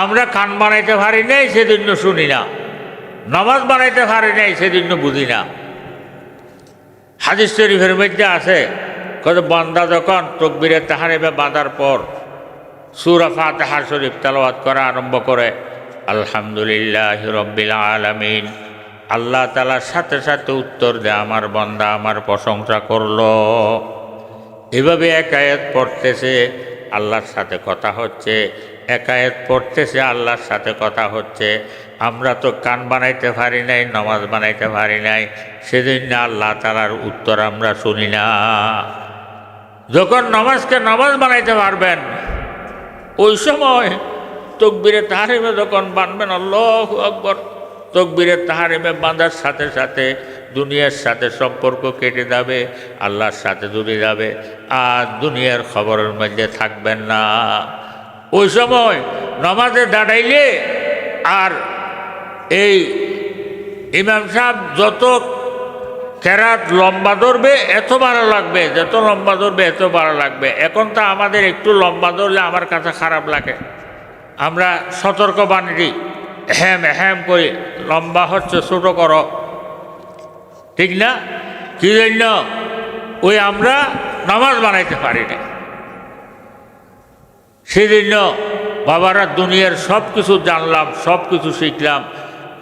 আমরা কান বানাইতে পারি নাই সেজন্য শুনি না, নামাজ বানাইতে পারি নাই সেজন্য বুঝি না। হাদিস শরীফের মধ্যে আছে কত বান্দা যখন তাকবীরে তাহরিমে বাঁধার পর সূরা ফাতিহা শরীফ তেলাওয়াত করা আরম্ভ করে, আলহামদুলিল্লাহি রাব্বিল আলামিন, আল্লাহ তাআলার সাথে সাথে উত্তর দেয় আমার বান্দা আমার প্রশংসা করলো। এভাবে এক আয়াত পড়তেছে আল্লাহর সাথে কথা হচ্ছে, এক আয়াত পড়তেছে আল্লাহর সাথে কথা হচ্ছে। আমরা তো কান বানাইতে পারি নাই, নামাজ বানাইতে পারি নাই, সেজন্য আল্লাহ তাআলার উত্তর আমরা শুনি না। যখন নামাজকে নামাজ বানাইতে পারবেন ওই সময় তাকবীরে তাহরিমে যখন বাঁধবেন, আল্লাহু আকবার, তাকবীরে তাহরিমে বাঁধার সাথে সাথে দুনিয়ার সাথে সম্পর্ক কেটে যাবে, আল্লাহর সাথে জুড়ে যাবে, আর দুনিয়ার খবরের মধ্যে থাকবেন না। ওই সময় নামাজে দাঁড়াইলে আর এই ইমাম সাহেব যত কেরাত লম্বা ধরবে এত ভালো লাগবে, যত লম্বা ধরবে এত ভালো লাগবে। এখন তো আমাদের একটু লম্বা ধরলে আমার কাছে খারাপ লাগে, আমরা সতর্ক বাণী দিই, হ্যাম হ্যাম করি, লম্বা হচ্ছে ছোটো করো, ঠিক না? কি জন্য? ওই আমরা নামাজ বানাইতে পারি না। সেজন্য বাবারা দুনিয়ার সব কিছু জানলাম, সব কিছু শিখলাম।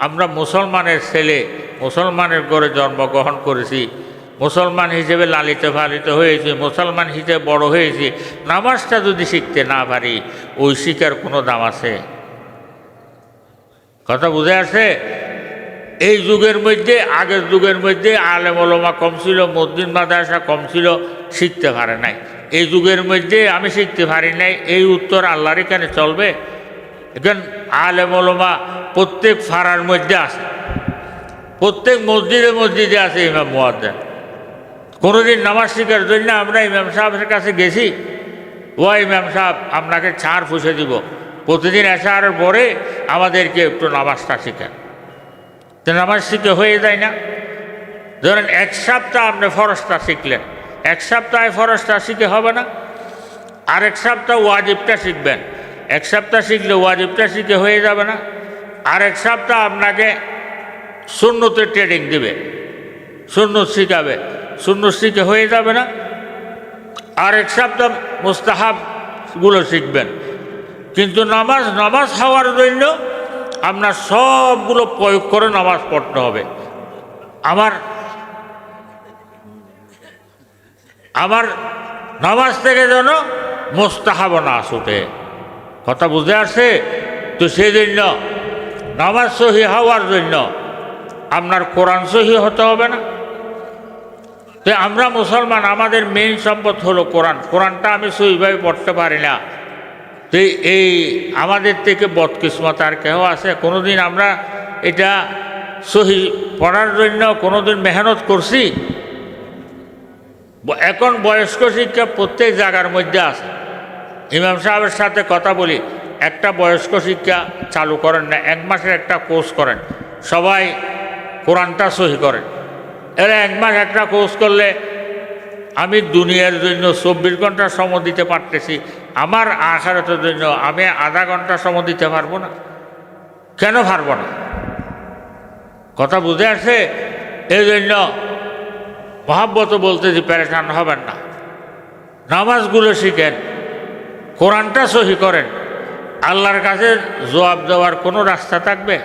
আমরা মুসলমানের ছেলে, মুসলমানের ঘরে জন্মগ্রহণ করেছি, মুসলমান হিসেবে লালিত পালিত হয়েছি, মুসলমান হিসেবে বড় হয়েছি। নামাজটা যদি শিখতে না পারি ওই শিখার কোনো দাম আছে? কথা বুঝে আসে? এই যুগের মধ্যে, আগের যুগের মধ্যে আলেম ওলামা কম ছিল, মসজিদ মাদ্রাসা কম ছিল, শিখতে পারে নাই। এই যুগের মধ্যে আমি শিখতে পারি নাই, এই উত্তর আল্লাহর এখানে চলবে? এখন আলেম ওলামা প্রত্যেক ফাড়ার মধ্যে আছে, প্রত্যেক মসজিদে মসজিদে আছে ইমাম মুয়াজ্জিন। কোনোদিন নামাজ শিখার জন্য আমরা ইমাম সাহেবের কাছে গেছি, ও ইমাম সাহেব আপনাকে ছাড় ফুসে দিব, প্রতিদিন আসার পরে আমাদেরকে একটু নামাজটা শিখেন। তো নামাজ শিখে হয়ে যায় না? ধরেন এক সপ্তাহ আপনি ফরজটা শিখলেন, এক সপ্তাহে ফরজটা শিখে হবে না? আরেক সপ্তাহ ওয়াজিবটা শিখবেন, এক সপ্তাহ শিখলে ওয়াজিবটা শিখে হয়ে যাবে না? আরেক সপ্তাহ আপনাকে সুন্নতের ট্রেনিং দিবে, সুন্নত শিখাবে, সুন্নত শিখে হয়ে যাবে না? আরেক সপ্তাহ মুস্তাহাবগুলো শিখবেন। কিন্তু নামাজ হওয়ার জন্য আপনার সবগুলো প্রয়োগ করে নামাজ পড়তে হবে। আমার নামাজ থেকে যেন মুস্তাহাব না ছুটে। কথা বুঝে আসে? তো সেই জন্য নামাজ সহি হওয়ার জন্য আপনার কোরআন সহি হতে হবে না? তো আমরা মুসলমান, আমাদের মেইন সম্পদ হলো কোরআন। কোরআনটা আমি সহিভাবে পড়তে পারি না, তো এই আমাদের থেকে বদকিসমত আর কেউ আছে? কোনোদিন আমরা এটা সহি পড়ার জন্য কোনোদিন মেহনত করছি? এখন বয়স্ক শিক্ষা প্রত্যেক জায়গার মধ্যে আছে। ইমাম সাহেবের সাথে কথা বলি, একটা বয়স্ক শিক্ষা চালু করেন না, এক মাসের একটা কোর্স করেন, সবাই কোরআনটা সহি করেন। এরা এক মাস একটা কোর্স করলে আমি দুনিয়ার জন্য 24 ঘন্টা সময় দিতে পারতেছি, আমার আখিরাতের জন্য আমি আধা ঘন্টা সময় দিতে পারবো না? কেন পারবো না? কথা বুঝে আসে? এই জন্য মহাব্বত বলতেছি, পেরেশান হবেন না, নামাজগুলো শিখেন, কোরআনটা সহি করেন। আল্লাহর কাছে জবাব দেওয়ার কোনো রাস্তা থাকবে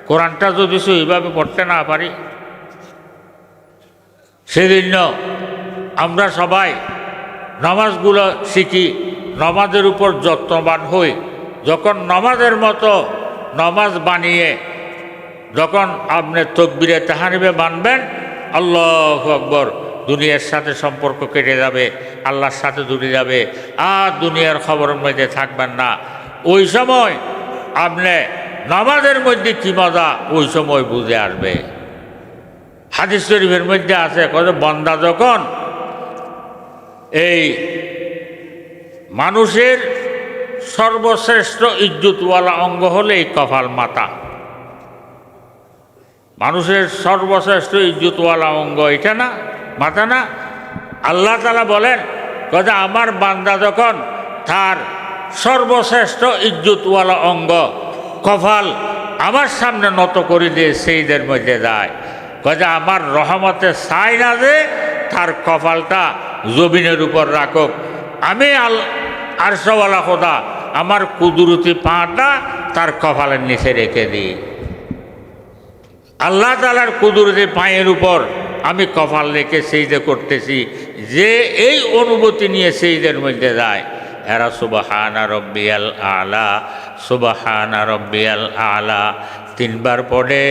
কোরআনটা যদি সহিভাবে পড়তে না পারি? সেজন্য আমরা সবাই নামাজগুলো শিখি, নামাজের উপর যত্নবান হই। যখন নামাজের মতো নামাজ বানিয়ে যখন আপনি তাকবীরে তাহরিমে বানবেন, আল্লাহু আকবার, দুনিয়ার সাথে সম্পর্ক কেটে যাবে, আল্লাহর সাথে জুড়ে যাবে, আর দুনিয়ার খবরের মধ্যে থাকবেন না। ওই সময় আপনি নামাজের মধ্যে কি মজা ওই সময় বুঝে আসবে। হাদিস শরীফের মধ্যে আছে, কত বান্দা যখন এই মানুষের সর্বশ্রেষ্ঠ ইজ্জতওয়ালা অঙ্গ হলে এই কপাল মাথা, মানুষের সর্বশ্রেষ্ঠ ইজ্জতওয়ালা অঙ্গ এটা না, মাথা না? আল্লাহ তাআলা বলেন, কথা আমার বান্দা যখন তার সর্বশ্রেষ্ঠ ইজ্জতওয়ালা অঙ্গ কপাল আমার সামনে নত করে দিয়ে সেইদের মধ্যে যায়, কয়ে যে আমার রহমতে চাই না যে তার কপালটা জমিনের উপর রাখুক, আমি আরশওয়ালা খোদা আমার কুদরতি পাটা তার কপালের নিচে রেখে দিই। আল্লাহ তাআলার কুদরতি পায়ের উপর আমি কপাল রেখে সেইদে করতেছি, যে এই অনুভূতি নিয়ে সেইদের মধ্যে যায় এরা সুবহানা রব্বিয়াল আলা, সুবহানা রব্বিয়াল আলা 3 বার পড়ে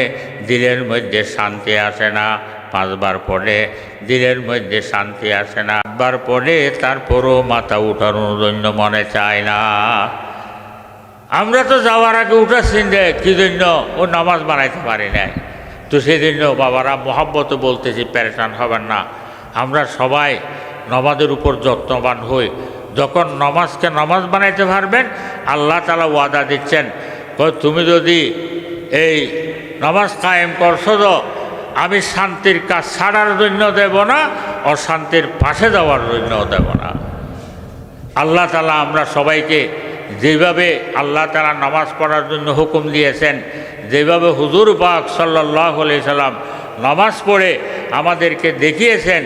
দিলের মধ্যে শান্তি আসে না, 5 বার পড়ে দিলের মধ্যে শান্তি আসে না, 8 বার পড়ে তারপরও মাথা উঠানোর জন্য মনে চায় না। আমরা তো যাওয়ার আগে উঠাচ্ছি যে কী জন্য, ও নামাজ বানাইতে পারি নাই, তো সেই জন্য বাবারা মহব্বত বলতেছি প্যারেশান হবেন না। আমরা সবাই নমাজের উপর যত্নবান হই। যখন নমাজকে নমাজ বানাইতে পারবেন আল্লাহ তাআলা ওয়াদা দিচ্ছেন, তুমি যদি এই নমাজ কায়েম করছো তো আমি শান্তির কাজ ছাড়ার জন্য দেব না, অশান্তির পাশে যাওয়ার জন্য দেব না। আল্লাহ তাআলা আমরা সবাইকে যেভাবে আল্লাহ তাআলা নামাজ পড়ার জন্য হুকুম দিয়েছেন, যেভাবে হুজুর পাক সাল্লাল্লাহু আলাইহি সাল্লাম নামাজ পড়ে আমাদেরকে দেখিয়েছেন,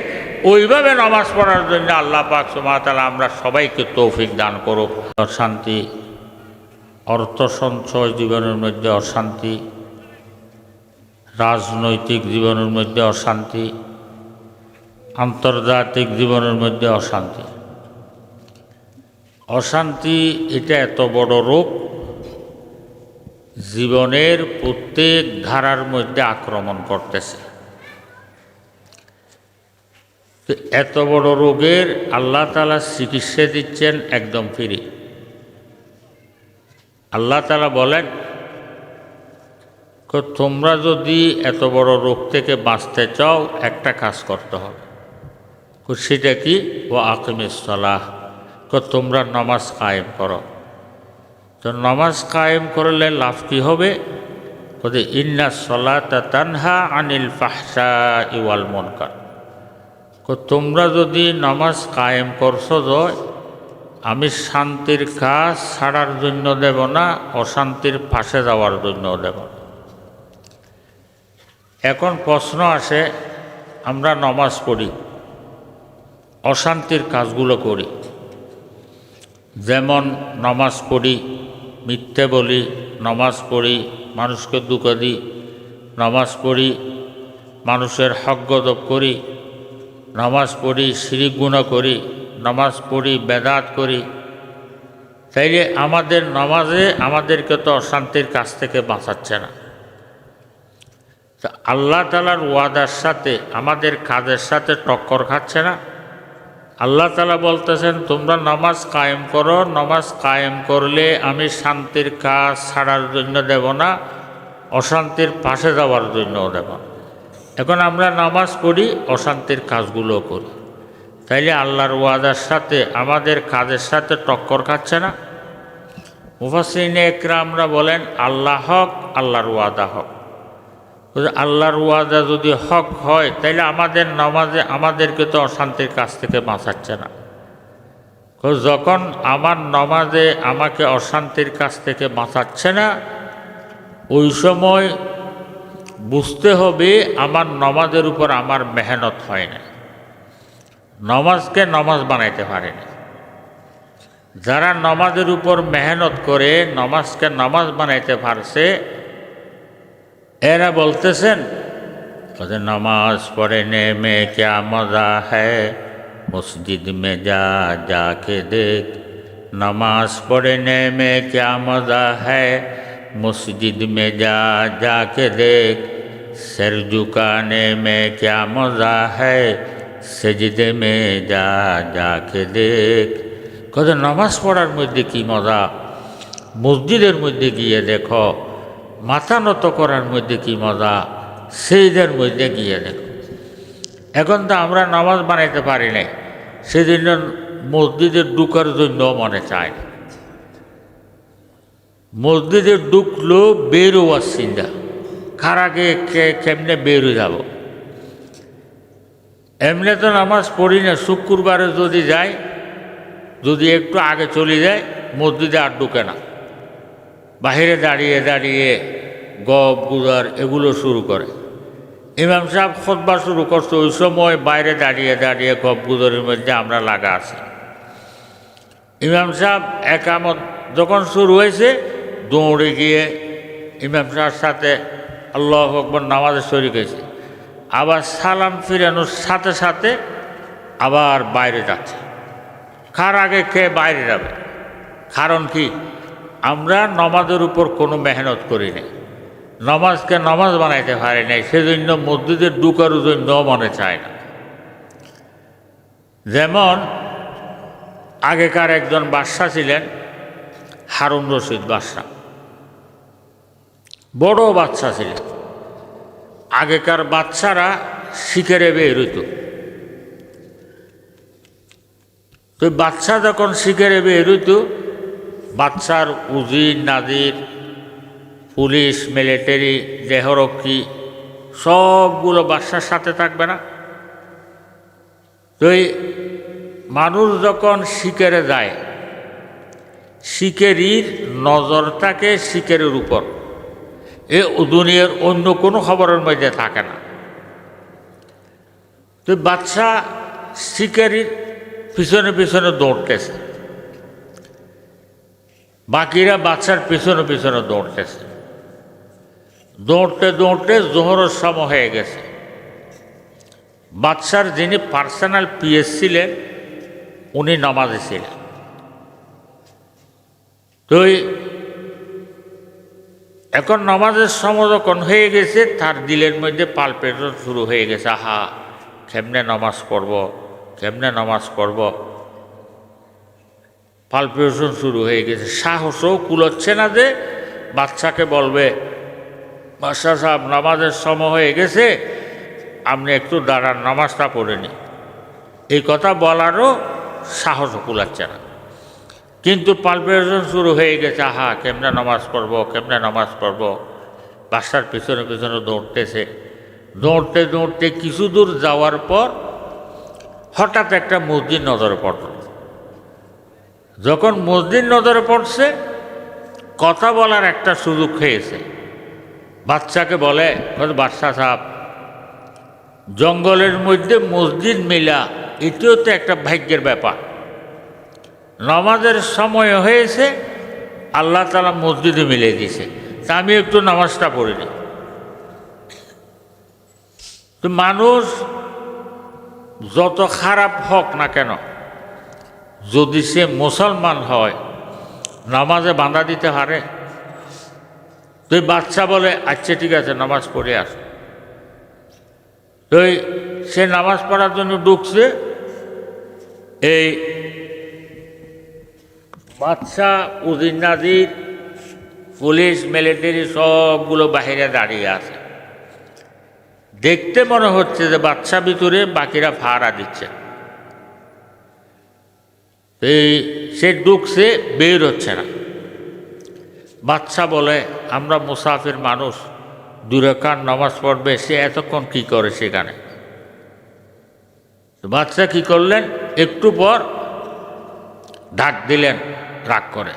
ওইভাবে নামাজ পড়ার জন্য আল্লাহ পাক সুবহানাহু ওয়া তাআলা আমরা সবাইকে তৌফিক দান করুক। অশান্তি, অর্থ সঞ্চয় জীবনের মধ্যে অশান্তি, রাজনৈতিক জীবনের মধ্যে অশান্তি, আন্তর্জাতিক জীবনের মধ্যে অশান্তি। অশান্তি এটা এত বড় রোগ, জীবনের প্রত্যেক ধারার মধ্যে আক্রমণ করতেছে। তো এত বড় রোগের আল্লাহ তাআলা চিকিৎসা দিচ্ছেন একদম ফ্রি। আল্লাহ তাআলা বলেন, তোমরা যদি এত বড় রোগ থেকে বাঁচতে চাও একটা কাজ করতে হবে। সেটা কি? ও আকিমিস সালাহ, তোমরা নামাজ কায়েম করো। তো নামাজ কায়েম করলে লাভ কী হবে? ইন্না সলাতা তানহা আনিল ফাহশাই ওয়াল মুনকার। তোমরা যদি নামাজ কায়েম করছো তো আমি শান্তির কাজ ছাড়ার জন্য দেব না, অশান্তির পাশে যাওয়ার জন্য দেব না। এখন প্রশ্ন আসে, আমরা নামাজ পড়ি, অশান্তির কাজগুলো করি, যেমন নামাজ পড়ি মিথ্যে বলি, নামাজ পড়ি মানুষকে দুঃখ দিই, নামাজ পড়ি মানুষের হক গজব করি, নামাজ পড়ি শিরিক গুনাহ করি, নামাজ পড়ি বেদাত করি। তাইলে আমাদের নামাজে আমাদেরকে তো অশান্তির কাছ থেকে বাঁচাচ্ছে না। তা আল্লাহ তাআলার ওয়াদার সাথে আমাদের কাজের সাথে টক্কর খাচ্ছে না। আল্লাহ তাআলা বলতেছেন, তোমরা নামাজ কায়েম করো, নামাজ কায়েম করলে আমি শান্তির কাজ ছাড়ার জন্য দেব না, অশান্তির পাশে যাওয়ার জন্যও দেব না। এখন আমরা নামাজ পড়ি, অশান্তির কাজগুলো করি, তাইলে আল্লাহর ওয়াদার সাথে আমাদের কাজের সাথে টক্কর খাচ্ছে না। মুফাসসিরিনে ইকরামরা বলেন, আল্লাহ হক, আল্লাহর ওয়াদা হক। আল্লাহর ওয়াদা যদি হক হয় তাইলে আমাদের নামাজে আমাদেরকে তো অশান্তির কাছ থেকে বাঁচাচ্ছে না। যখন আমার নামাজে আমাকে অশান্তির কাছ থেকে বাঁচাচ্ছে না, ওই সময় বুঝতে হবে আমার নামাজের উপর আমার মেহনত হয় না, নামাজকে নামাজ বানাইতে পারে না। যারা নামাজের উপর মেহনত করে নামাজকে নামাজ বানাইতে পারছে, এরা বলতেছেন নামাজ পড়নে মে ক্যা মজা হ্যায় মসজিদ মে যা যাকে দেখ, নামাজ পড়নে মে ক্যা মজা হ্যায় মসজিদ মে যা যাকে দেখ, সর ঝুকানে মে ক্যা মজা হ্যায় সেজদে মে যা যাকে দেখ। নামাজ পড়ার মধ্যে কি মজা, মসজিদের মধ্যে গিয়ে দেখো। মাথা নত করার মধ্যে কি মজা, সেইদের মধ্যে গিয়ে দেখো। এখন তো আমরা নামাজ বানাইতে পারি নাই, সেজন্য মসজিদে ঢুকার জন্য মনে চায় না। মসজিদে ঢুকলো বেরো আসছিন্দা, কার আগে কেমনে বেরো যাব। এমনি তো নামাজ পড়ি না, শুক্রবারে যদি যাই, যদি একটু আগে চলে যায় মসজিদে আর ঢুকে না, বাহিরে দাঁড়িয়ে দাঁড়িয়ে গপ গুজর এগুলো শুরু করে। ইমাম সাহেব খুতবা শুরু করছে, ওই সময় বাইরে দাঁড়িয়ে দাঁড়িয়ে গপ গুজরের মধ্যে আমরা লাগা আছি। ইমাম সাহেব একামত যখন শুরু হয়েছে দৌড়ে গিয়ে ইমাম সাহেবের সাথে আল্লাহু আকবার নামাজে শরীক হয়েছে, আবার সালাম ফিরানোর সাথে সাথে আবার বাইরে যাচ্ছে। কার আগে খেয়ে বাইরে যাবে? কারণ কি? আমরা নমাজের উপর কোনো মেহনত করি নাই, নমাজকে নমাজ বানাইতে পারি নাই, সেজন্য মসজিদে ঢুকার জন্য মনে চায় না। যেমন আগেকার একজন বাদশা ছিলেন হারুন রশিদ বাদশা, বড় বাদশা ছিলেন। আগেকার বাদশারা শিকারে বের হইত, তো বাদশা যখন শিকারে বের হইত, বাদশার উজির নাজির পুলিশ মিলিটারি দেহরক্ষী সবগুলো বাদশার সাথে থাকবে না। তো মানুষ যখন শিকারে যায়, শিকারির নজর থাকে শিকারের উপর, এ দুনিয়ার অন্য কোনো খবরের মধ্যে থাকে না। তো বাদশা শিকারির পিছনে পিছনে দৌড়তেছে, বাকিরা বাদশার পিছনে পিছনে দৌড়তেছে। দৌড়তে দৌড়তে জোহরের সময় হয়ে গেছে। বাদশার যিনি পার্সোনাল পিএস ছিলেন উনি নামাজে ছিলেন। তো এখন নামাজের সময় যখন হয়ে গেছে, তার দিলের মধ্যে পালপেশন শুরু হয়ে গেছে, আহা কেমনে নামাজ পড়ব, কেমনে নামাজ পড়ব, পালপেশন শুরু হয়ে গেছে। সাহসও কুলোচ্ছে না যে বাচ্চাকে বলবে বাদশা সাহেব নামাজের সময় হয়ে গেছে, আপনি একটু দাঁড়ান, নামাজটা পড়ে নি। এই কথা বলারও সাহস কুলাচ্ছে না, কিন্তু পালপেশন শুরু হয়ে গেছে, আহা কেমনে নামাজ পড়ব, কেমনে নামাজ পড়ব। বাদশার পিছনে পিছনে দৌড়তেছে। দৌড়তে দৌড়তে কিছু দূর যাওয়ার পর হঠাৎ একটা মসজিদ নজরে পড়ল। যখন মসজিদ নজরে পড়ছে, কথা বলার একটা সুযোগ হয়েছে। বাচ্চাকে বলে, বাদশা সাহেব জঙ্গলের মধ্যে মসজিদ মিলা এটিও তো একটা ভাগ্যের ব্যাপার। নামাজের সময় হয়েছে, আল্লাহ তাআলা মসজিদে মিলিয়ে দিয়েছে, তা আমি একটু নামাজটা পড়িনি। তো মানুষ যত খারাপ হোক না কেন, যদি সে মুসলমান হয় নামাজে বাঁধা দিতে পারে। তো বাচ্চা বলে আচ্ছা ঠিক আছে নামাজ পড়ে আস। তো সে নামাজ পড়ার জন্য ঢুকছে। এই বাদশা উজির নাজির পুলিশ মিলিটারি সবগুলো বাহিরে দাঁড়িয়ে আছে। দেখতে মনে হচ্ছে যে বাদশা ভিতরে, বাকিরা ভাড়া দিচ্ছে। এই সে ঢুকছে, বের হচ্ছে না। বাদশা বলে আমরা মুসাফির মানুষ, 2 রাকাত নামাজ পড়বে, সে এতক্ষণ কি করে সেখানে। বাদশা কি করলেন, একটু পর ডাক দিলেন রাগ করে,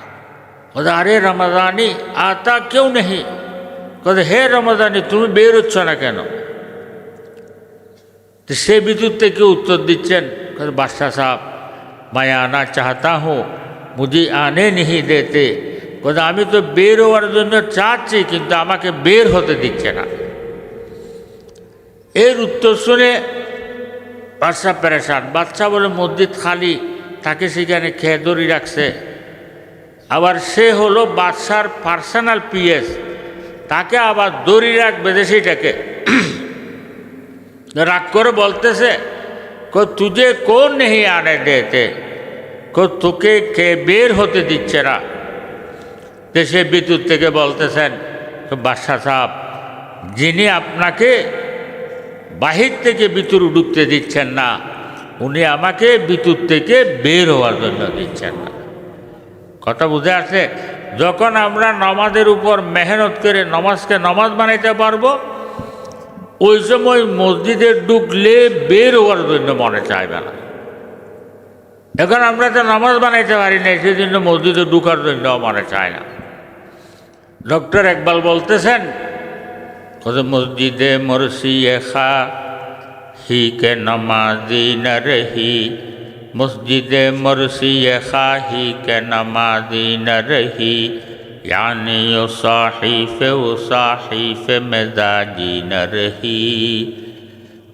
বলে আরে রমাদানি আতা কেউ নেই। বলে হে রমাদানি তুমি বের হচ্ছ না কেন? তো সে বিদ্যুৎ থেকে উত্তর দিচ্ছেন, বাদশা সাহেব मैं आना चाहता हूँ, मुझे आने नहीं देते। বলে আমি তো বের হওয়ার জন্য চাচ্ছি, কিন্তু আমাকে বের হতে দিচ্ছে না। এর উত্তর শুনে বাদশা পেরেশান। বাদশা বলে মসজিদ খালি, তাকে সেখানে খেয়ে দড়ি রাখছে। আবার সে হলো বাদশার পার্সোনাল পিএস, তাকে আবার দড়ি রাখবে যে সেটাকে। রাগ করে বলতেছে, তুঝে কোন নেই আনে দেতে, তোকে কে বের হতে দিচ্ছে না। সে বিদ্যুৎ থেকে বলতেছেন, বাদশা সাহেব যিনি আপনাকে বাহির থেকে ভিতরে ঢুকতে দিচ্ছেন না, উনি আমাকে ভিতর থেকে বের হওয়ার জন্য দিচ্ছেন না। কথা বুঝে আসে? যখন আমরা নামাজের উপর মেহনত করে নামাজকে নামাজ বানাইতে পারবো, ওই সময় মসজিদে ঢুকলে বের হওয়ার জন্য মনে চাইবে না। এখন আমরা তো নামাজ বানাইতে পারি না, সেজন্য মসজিদে ঢুকার জন্য আমার চায় না। ডক্টর ইকবাল বলতেছেন, মসজিদে মরসিয়ে খা হি কে নমাজি ন রহি, মসজিদে মরসিয়ে খা হি কে নমাজি ন রহি, यानी ओ साहिफे मेजाजी न रही।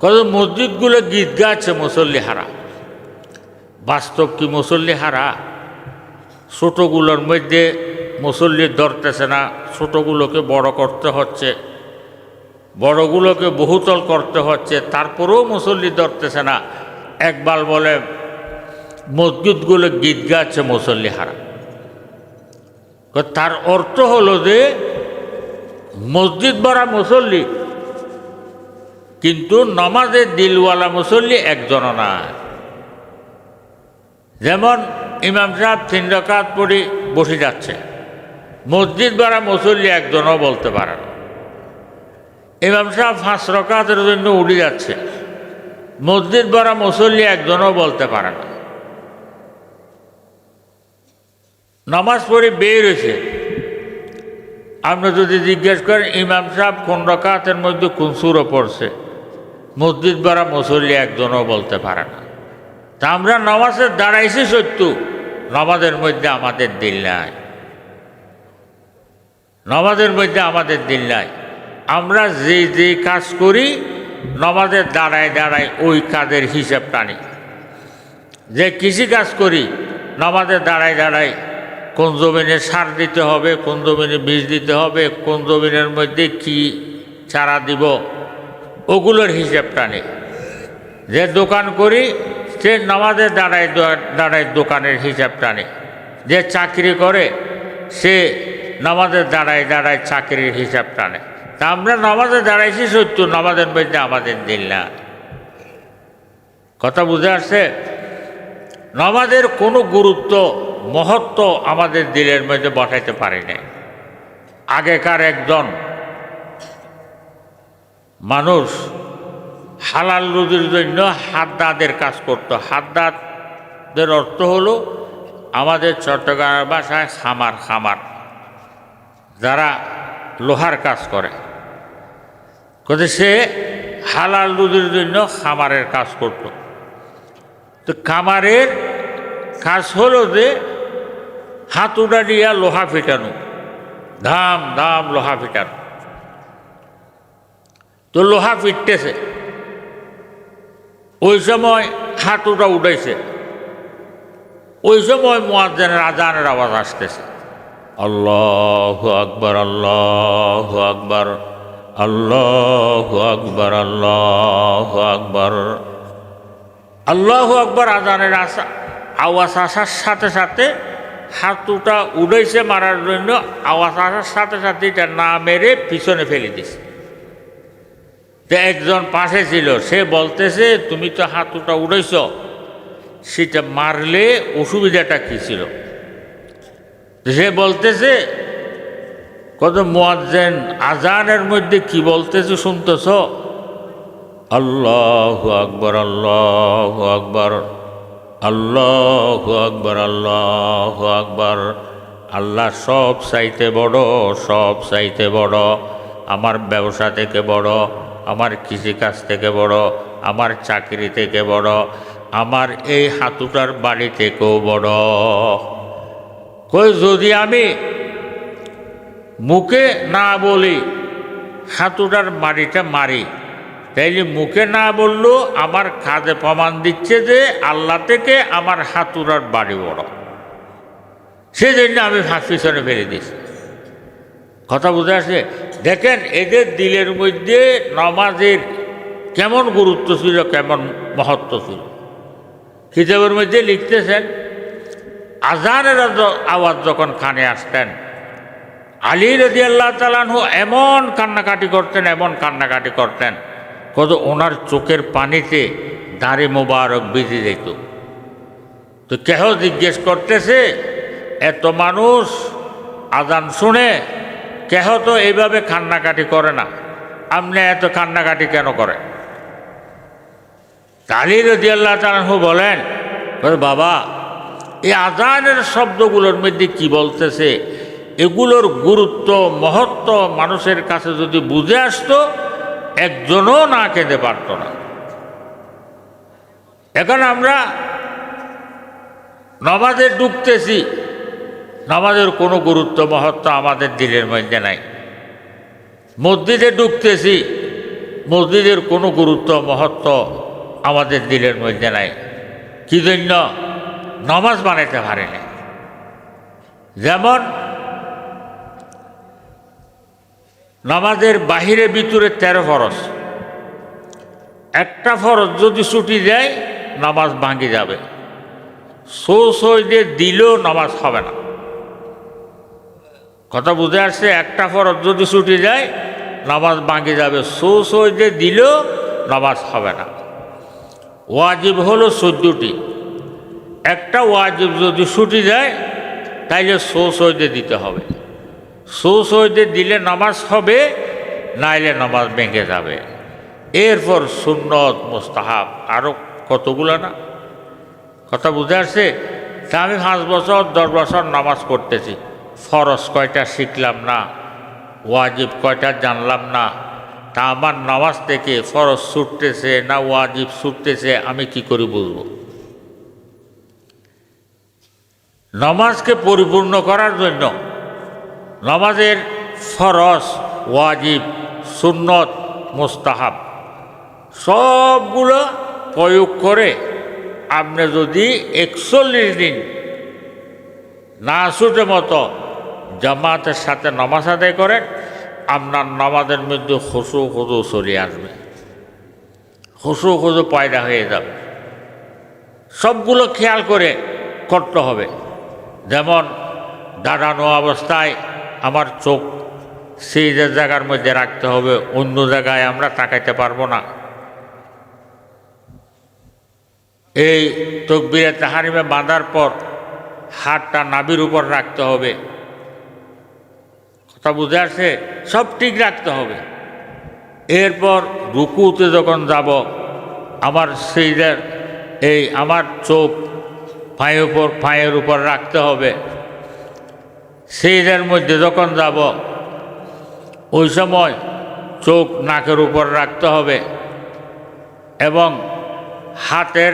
কত মসজিদগুলো গীত গাচ্ছে মুসল্লি হারা। বাস্তব কি মুসল্লি হারা? ছোটোগুলোর মধ্যে মুসল্লি ধরতেছে না, ছোটোগুলোকে বড় করতে হচ্ছে, বড়গুলোকে বহুতল করতে হচ্ছে, তারপরেও মুসল্লি ধরতেছে না। একবার বলে মসজিদগুলো গীত গাচ্ছে মুসল্লি হারা। তার অর্থ হলো যে মসজিদ ভরা মুসল্লি, কিন্তু নামাজের দিলওয়ালা মুসল্লি একজনও না। যেমন ইমাম সাহেব 3 রাকাত পড়ে বসে যাচ্ছে, মসজিদ ভরা মুসল্লি একজনও বলতে পারে না। ইমাম সাহেব 5 রাকাতের জন্য উঠে যাচ্ছে, মসজিদ ভরা মুসল্লি একজনও বলতে পারে না। নামাজ পড়ে বের হয়েছে, আপনি যদি জিজ্ঞেস করেন ইমাম সাহেব কোন রাকাতের মধ্যে কোন সূরা পড়ছে, মসজিদ ভরা মুসল্লি একজনও বলতে পারে না। তা আমরা নামাজে দাঁড়াইছি সত্য, নামাজের মধ্যে আমাদের দিল নাই, নামাজের মধ্যে আমাদের দিল নাই। আমরা যে কাজ করি নামাজের দাঁড়ায় দাঁড়ায় ওই কাজের হিসাব টানি। যে কৃষি কাজ করি নামাজের দাঁড়ায় দাঁড়ায় কোন জমিনে সার দিতে হবে, কোন জমিনে বীজ দিতে হবে, কোন জমিনের মধ্যে কি চারা দিব, ওগুলোর হিসাব টানে। যে দোকান করি সে নামাজের দাঁড়ায় দাঁড়ায় দোকানের হিসাব টানে। যে চাকরি করে সে নামাজের দাঁড়ায় দাঁড়ায় চাকরির হিসাব টানে। তা আমরা নামাজে দাঁড়াইছি সত্য, নামাজের মধ্যে আমাদের দিল না। কথা বুঝে আসছে? নামাজের কোনো গুরুত্ব মহত্ব আমাদের দিলের মধ্যে বসাইতে পারি নাই। আগেকার একজন মানুষ হালাল রুজির জন্য হাদ্দাদের কাজ করত। হাদ্দাদের অর্থ হলো আমাদের চট্টগ্রামের ভাষায় খামার, যারা লোহার কাজ করে। কিন্তু সে হালাল রুজির জন্য খামারের কাজ করত। তো খামারের কাজ হলো যে হাতুড়া দিয়া লোহা ফিটানো, ধাম ধাম লোহা ফিটানো। তো লোহা ফিটতেছে, ওই সময় হাতুড়া উঠাইছে, ওই সময় মুয়াজ্জিনের আজানের আওয়াজ আসতেছে, আল্লাহু আকবার, আল্লাহু আকবার, আল্লাহু আকবার, আল্লাহু আকবার। আল্লাহু আকবার আজানের আওয়াজ আসার সাথে সাথে হাতুটা উড়াইছে মারার জন্য, আওয়াজ আসার সাথে সাথে এটা না মেরে পিছনে ফেলে দিছে। তো একজন পাশে ছিল, সে বলতেছে তুমি তো হাতুটা উড়াইছ, সেটা মারলে অসুবিধাটা কী ছিল? সে বলতেছে কত মুয়াজ্জিন আজানের মধ্যে কি বলতেছে শুনতেছ? আল্লাহু আকবার, আল্লাহু আকবার, আল্লাহু আকবার, আল্লাহু আকবার। আল্লাহ সব চাইতে বড়, সব চাইতে বড়। আমার ব্যবসা থেকে বড়, আমার কৃষিকাজ থেকে বড়, আমার চাকরি থেকে বড়, আমার এই হাতুটার বাড়ি থেকেও বড়। কই যদি আমি মুখে না বলি হাতুটার বাড়িটা মারি, তাইলে মুখে না বললেও আমার কাজে প্রমাণ দিচ্ছে যে আল্লাহ থেকে আমার হাতুড়ার বাড়ি বড়। সেই জন্য আমি পিছনে ফেলে দিয়েছি। কথা বুঝে আসে? দেখেন এদের দিলের মধ্যে নামাজের কেমন গুরুত্ব ছিল, কেমন মহত্ব ছিল। কিতাবের মধ্যে লিখতেছেন আজানের আওয়াজ যখন কানে আসতেন, আলী রাদিয়াল্লাহু তাআলা আনহু এমন কান্নাকাটি করতেন, এমন কান্নাকাটি করতেন, কত ওনার চোখের পানিতে দাড়ি মোবারক ভিজে যেত। তো কেহ জিজ্ঞেস করতেছে এত মানুষ আজান শুনে, কেহ তো এইভাবে কান্নাকাটি করে না, আপনি এত কান্নাকাটি কেন করেন? আলী রাদিয়াল্লাহু তাআলা আনহু বলেন বাবা এই আজানের শব্দগুলোর মধ্যে কি বলতেছে, এগুলোর গুরুত্ব মহত্ব মানুষের কাছে যদি বুঝে আসতো একজনও না কেঁদে পারত না। এখন আমরা নামাজে ঢুকতেছি, নামাজের কোনো গুরুত্ব মহত্ব আমাদের দিলের মধ্যে নাই। মসজিদে ঢুকতেছি, মসজিদের কোনো গুরুত্ব মহত্ব আমাদের দিলের মধ্যে নাই। কি জন্য? নামাজ বানাইতে পারে না। যেমন নামাজের বাহিরে ভিতরে 13 ফরজ, একটা ফরজ যদি ছুটি যায় নামাজ ভাঙে যাবে, সৌসইদে দিলেও নামাজ হবে না। কথা বুঝে আসছে? একটা ফরজ যদি ছুটি যায় নামাজ ভাঙে যাবে, সৌসইদে দিলেও নামাজ হবে না। ওয়াজিব হলো 14টি, একটা ওয়াজিব যদি ছুটি যায় তাইলে সৌসইদে দিতে হবে, সৌসইদে দিলে নামাজ হবে, নাইলে নামাজ ভেঙে যাবে। এরপর সুন্নত মুস্তাহাব আরও কতগুলো না। কথা বুঝে আসছে? তা আমি 5 বছর 10 বছর নামাজ পড়তেছি, ফরজ কয়টা শিখলাম না, ওয়াজিব কয়টা জানলাম না, তা আমার নামাজ থেকে ফরজ ছুটতেছে না ওয়াজিব ছুটতেছে আমি কি করে বুঝবো? নামাজকে পরিপূর্ণ করার জন্য নামাজের ফরজ, ওয়াজিব, সুন্নত, মুস্তাহাব সবগুলো প্রয়োগ করে আপনি যদি 41 দিন না ছুটে মতো জামাতের সাথে নামাজ আদায় করেন, আপনার নামাজের মধ্যে খুশু খুজু চলে আসবে, খুশু খুজু পয়দা হয়ে যাবে। সবগুলো খেয়াল করে করতে হবে। যেমন দাঁড়ানো অবস্থায় আমার চোখ সেই যে জায়গার মধ্যে রাখতে হবে, অন্য জায়গায় আমরা তাকাইতে পারবো না। এই তাকবীরে তাহরিমে বাঁধার পর হাতটা নাভির উপর রাখতে হবে। কথা বুঝে আসছে? সব ঠিক রাখতে হবে। এরপর রুকুতে যখন যাব আমার সেইদের আমার চোখ পায়ের উপর রাখতে হবে। সেইদের মধ্যে যখন যাব ওই সময় চোখ নাকের উপর রাখতে হবে এবং হাতের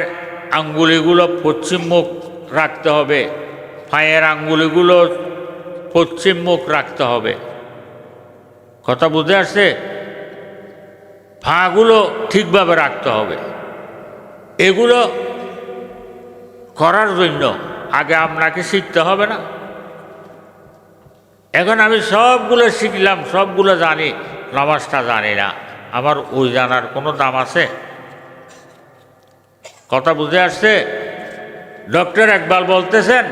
আঙ্গুলিগুলো পশ্চিম মুখ রাখতে হবে, পায়ের আঙ্গুলিগুলো পশ্চিম মুখ রাখতে হবে। কথা বুঝে আসছে? পাগুলো ঠিকভাবে রাখতে হবে। এগুলো করার জন্য আগে আপনাকে শিখতে হবে না? এখন আমি সবগুলো শিখলাম, সবগুলো জানি, নামাজটা জানি না, আমার ওই জানার কোনো দাম আছে? কথা বুঝে আসছে? ডক্টর ইকবাল বলতেছেন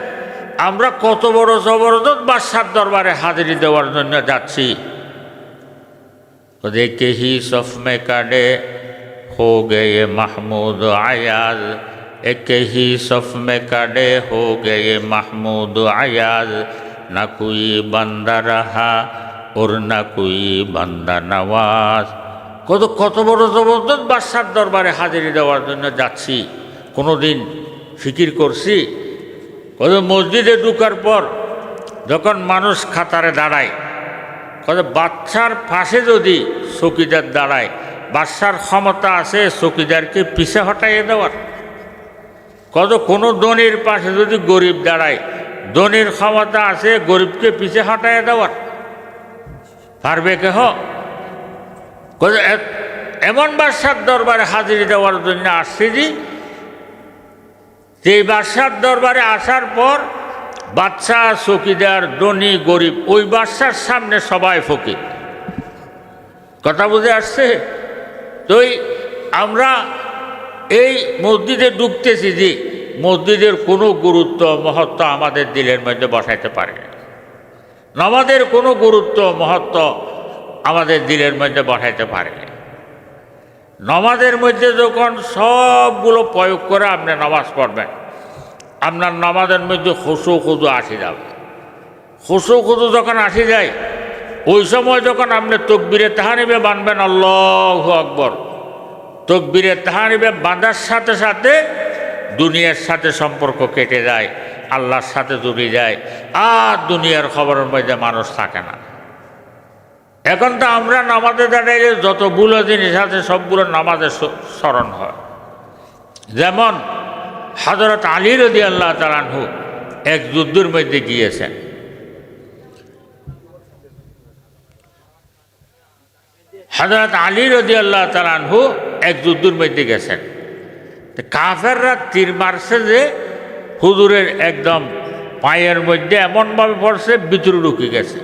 আমরা কত বড় জবরদস্ত বাদশার দরবারে হাজিরি দেওয়ার জন্য যাচ্ছি। দেখে হি সফ মে কাডে হো গয়ে মাহমুদ আয়াজ, একে হি সফ মে কাডে হো গয়ে মাহমুদ আয়াজ, না কুই বান্দা রাহা ওর না কুই বান্দা নওয়াজ। কত বড় জবরদস্ত বাদশার দরবারে হাজিরি দেওয়ার জন্য যাচ্ছি, কোনোদিন ফিকির করছি? মসজিদে ঢুকার পর যখন মানুষ কাতারে দাঁড়ায়, বাদশার পাশে যদি চৌকিদার দাঁড়ায়, বাদশার ক্ষমতা আছে চৌকিদারকে পিছে হটাইয়ে দেওয়ার? কোনো ধনীর পাশে যদি গরিব দাঁড়ায়, ধনীর ক্ষমতা আছে গরিবকে পিছে হটাইয়ে দেওয়ার? পারবে কেহ? এমন বাদশার দরবারে হাজিরি দেওয়ার জন্য আসছি যে বাদশার দরবারে আসার পর বাদশা, চৌকিদার, ধনী, গরিব ওই বাদশার সামনে সবাই ফকির। কথা বুঝে আসছে? তো আমরা এই মসজিদে ঢুকতেছি যে মসজিদের কোনো গুরুত্ব মহত্ব আমাদের দিলের মধ্যে বসাইতে পারে না। নামাজের কোনো গুরুত্ব মহত্ব আমাদের দিলের মধ্যে বসাইতে পারে না। নামাজের মধ্যে যখন সবগুলো প্রয়োগ করে আপনি নামাজ পড়বেন, আপনার নামাজের মধ্যে খুশু খুদু আসি যাবে। খুশু খুদু যখন আসি যায়, ওই সময় যখন আপনি তাকবীরে তাহরিমে বাঁধবেন, আল্লাহু আকবার, তাকবীরে তাহরিমে বাঁধার সাথে সাথে দুনিয়ার সাথে সম্পর্ক কেটে যায়, আল্লাহর সাথে জুড়ে যায়, আর দুনিয়ার খবরের মধ্যে মানুষ থাকে না। এখন তো আমরা নামাজে দাঁড়াইলে যত বুলো জিনিস আছে সবগুলো নামাজে স্মরণ হয়। যেমন হযরত আলী রাদিয়াল্লাহু তাআলা আনহু এক যুদ্ধের মধ্যে গিয়েছেন। হযরত আলী রাদিয়াল্লাহু তাআলা আনহু এক যুদ্ধের মধ্যে গেছেন। কাফেররা তীর মারছে যে হুজুরের একদম পায়ের মধ্যে এমনভাবে পড়ছে ভিতরে ঢুকে গেছে।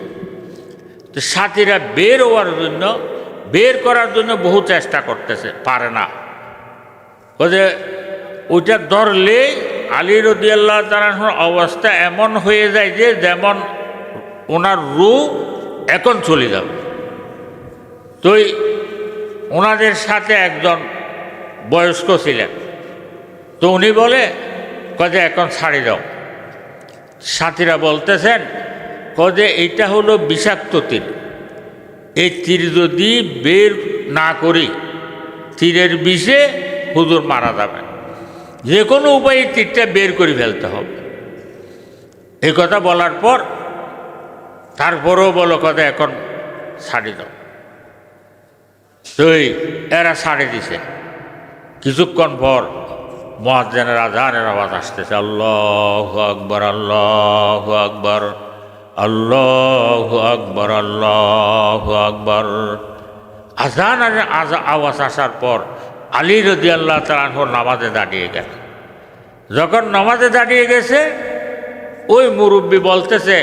তো সাথীরা বের করার জন্য বহু চেষ্টা করতেছে, পারে না। ওইটা ধরলে আলী রাদিয়াল্লাহু তাআলার অবস্থা এমন হয়ে যায় যে যেমন ওনার রূহ এখন চলে যাবে। তো ওনাদের সাথে একজন বয়স্ক ছিলেন, তো উনি বলে যে এখন ছাড়ি দাও। সাথীরা বলতেছেন যে এইটা হলো বিষাক্ত তীর, এই তীর যদি বের না করি তীরের বিষে হুজুর মারা যাবে, যে কোনো উপায়ে তীরটা বের করে ফেলতে হবে। এই কথা বলার পর তারপরেও বলো কথা এখন ছাড়ি দাও। তো এরা ছাড়ি দিছে। কিছুক্ষণ পর মুয়াজ্জিনের আযানের আওয়াজ আসতেছে, আল্লাহু আকবার, আল্লাহু আকবার, আল্লাহু আকবার, আল্লাহু আকবার। আযানের আওয়াজ আসার পর আলী রাদিয়াল্লাহু তাআলা আনহু নামাজে দাঁড়িয়ে গেল। যখন নামাজে দাঁড়িয়ে গেছে, ওই মুরব্বী বলতেছে